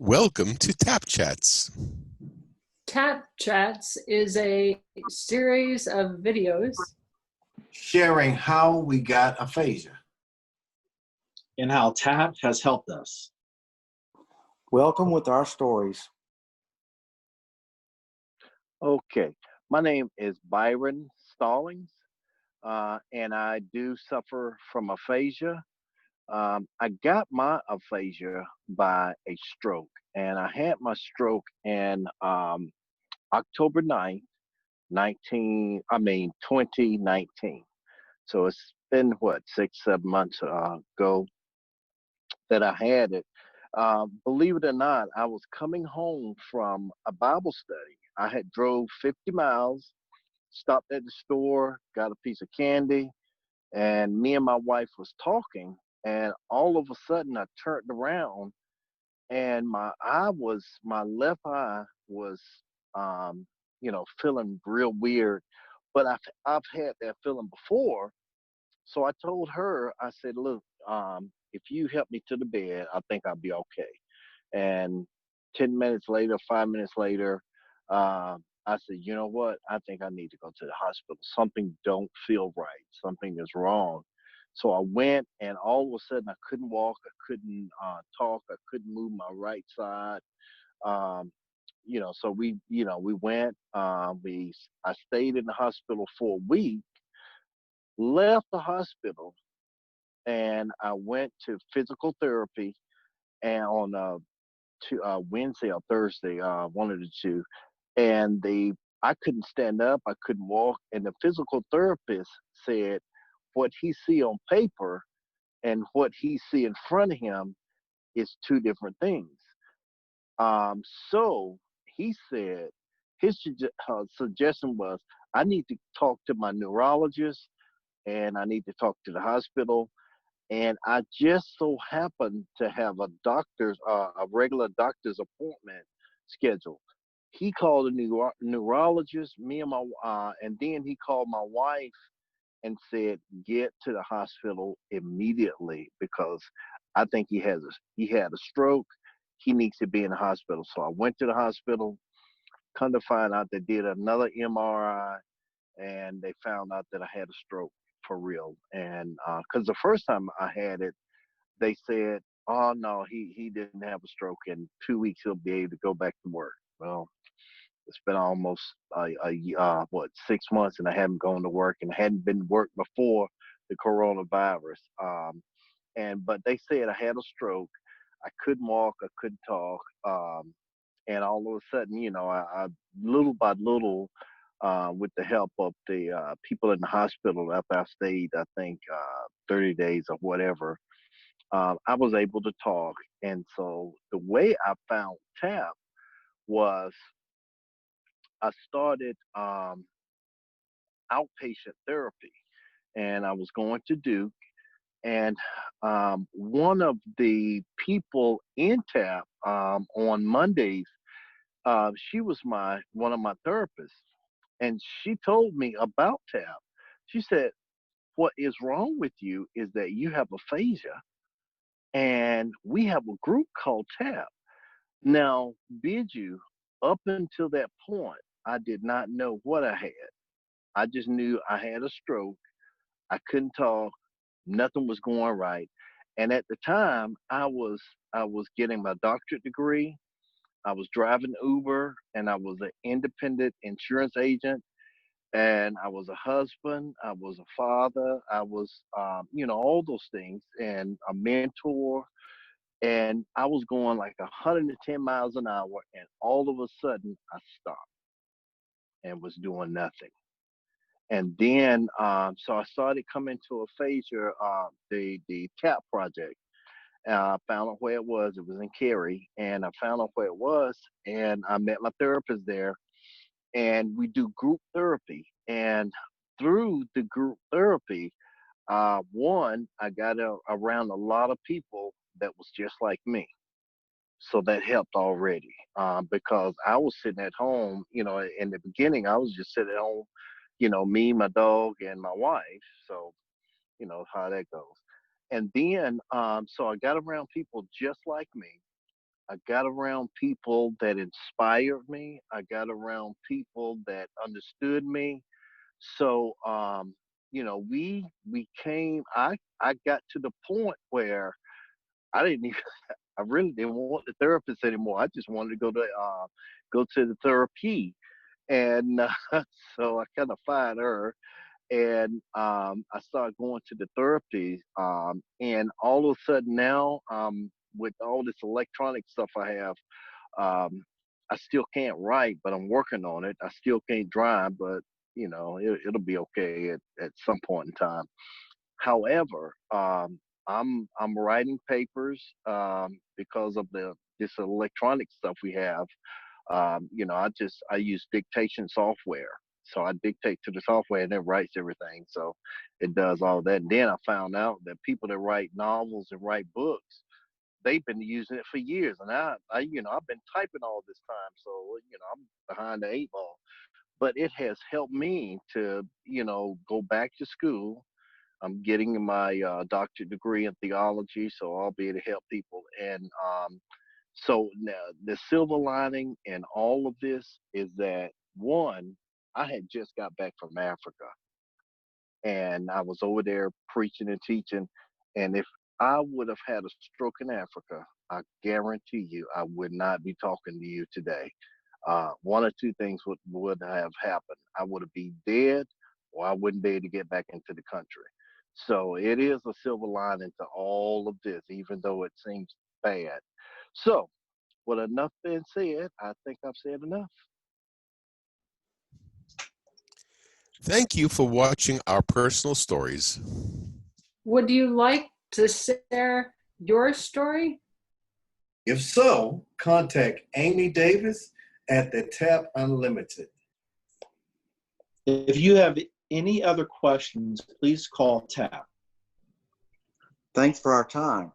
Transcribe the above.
Welcome to Tap Chats. Tap Chats is a series of videos sharing how we got aphasia and how TAP has helped us. Welcome with our stories. Okay, my name is Byron Stallings, and I do suffer from aphasia. I got my aphasia by a stroke, and I had my stroke in October 9th, 2019. So it's been what, 6-7 months ago that I had it. Believe it or not, I was coming home from a Bible study. I had drove 50 miles, stopped at the store, got a piece of candy, and me and my wife was talking, and all of a sudden I turned around and my left eye was feeling real weird. But I've had that feeling before. So I told her, I said, look, if you help me to the bed, I think I'll be okay. And 10 minutes later, 5 minutes later, I said, you know what? I think I need to go to the hospital. Something don't feel right. Something is wrong. So I went, and all of a sudden I couldn't walk. I couldn't talk. I couldn't move my right side. So we went. I stayed in the hospital for a week. Left the hospital, and I went to physical therapy, and on Wednesday or Thursday, one of the two, and I couldn't stand up, I couldn't walk, and the physical therapist said what he see on paper and what he see in front of him is two different things. So he said his suggestion was I need to talk to my neurologist and I need to talk to the hospital. And I just so happened to have a regular doctor's appointment scheduled. He called a neurologist, and then he called my wife and said, get to the hospital immediately because I think he had a stroke. He needs to be in the hospital. So I went to the hospital. Come to find out, they did another MRI, and they found out that I had a stroke for real. And because the first time I had it, they said, oh no, he didn't have a stroke. In 2 weeks he'll be able to go back to work. Well, it's been almost 6 months, and I haven't gone to work, and hadn't been to work before the coronavirus. But they said I had a stroke. I couldn't walk, I couldn't talk, and all of a sudden, I little by little, with the help of the people in the hospital, after I stayed, I think 30 days or whatever, I was able to talk. And so the way I found TAP was I started outpatient therapy, and I was going to Duke, and one of the people in TAP on Mondays, she was one of my therapists, and she told me about TAP. She said, what is wrong with you is that you have aphasia, and we have a group called TAP. Now, up until that point, I did not know what I had. I just knew I had a stroke. I couldn't talk. Nothing was going right. And at the time, I was getting my doctorate degree. I was driving Uber, and I was an independent insurance agent, and I was a husband. I was a father. I was, all those things, and a mentor. And I was going like 110 miles an hour, and all of a sudden I stopped and was doing nothing. And then, so I started coming to aphasia, the TAP project. I found out where it was. It was in Cary, and I found out where it was, and I met my therapist there, and we do group therapy. And through the group therapy, I got around a lot of people that was just like me. So that helped already, because I was sitting at home, in the beginning, I was just sitting at home, me, my dog, and my wife. So, how that goes. And then, so I got around people just like me. I got around people that inspired me. I got around people that understood me. So, we came. I got to the point where I didn't even. I really didn't want the therapist anymore. I just wanted to go to the therapy, and so I kind of fired her, and I started going to the therapy, and all of a sudden now, with all this electronic stuff I have, I still can't write, but I'm working on it. I still can't drive, but it'll be okay at some point in time. However, I'm writing papers because of this electronic stuff we have. I use dictation software. So I dictate to the software and it writes everything. So it does all that. And then I found out that people that write novels and write books, they've been using it for years. And I've been typing all this time. So, I'm behind the eight ball. But it has helped me to, go back to school. I'm getting my doctorate degree in theology, so I'll be able to help people. And so now the silver lining in all of this is that, one, I had just got back from Africa, and I was over there preaching and teaching. And if I would have had a stroke in Africa, I guarantee you I would not be talking to you today. One or two things would have happened. I would have been dead, or I wouldn't be able to get back into the country. So it is a silver lining to all of this, even though it seems bad. So, with enough being said, I think I've said enough. Thank you for watching our personal stories. Would you like to share your story? If so, contact Amy Davis at the Tap Unlimited. If you have any other questions, please call TAP. Thanks for our time.